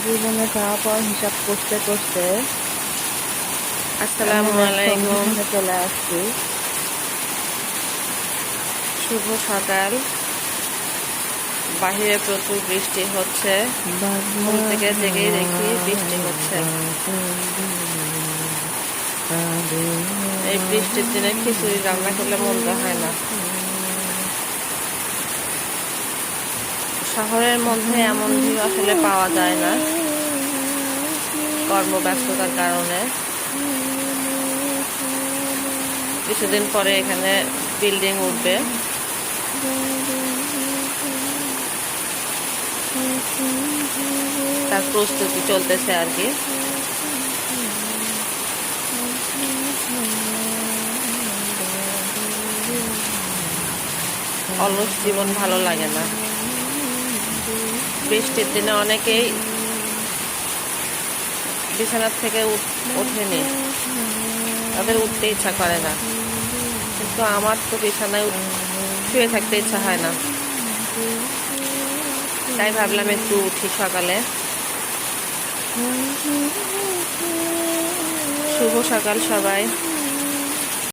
জীবনে খাওয়া পাওয়ার হিসাব করতে করতে আসসালামু আলাইকুম। চলে আসছি। শুভ সকাল। বাহিরে প্রচুর বৃষ্টি হচ্ছে। ঘুম থেকে জেগেই দেখি বৃষ্টি হচ্ছে। এই বৃষ্টির দিনে খিচুড়ি রান্না করলে মন্দ হয় না। শহরের মধ্যে এমন ভিউ আসলে পাওয়া যায় না কর্মব্যস্ততার কারণে। কিছুদিন পরে এখানে বিল্ডিং উঠবে। তার প্রস্তুতি চলতেছে আর কি। অলস জীবন ভালো লাগে না। বৃষ্টির দিনে অনেকেই বিছানার থেকে ওঠেনি, তাদের উঠতে ইচ্ছা করে না, কিন্তু আমার তো বিছানায় শুয়ে থাকতে ইচ্ছা হয় না। তাই ভাবলাম একটু উঠি সকালে। শুভ সকাল সবাই।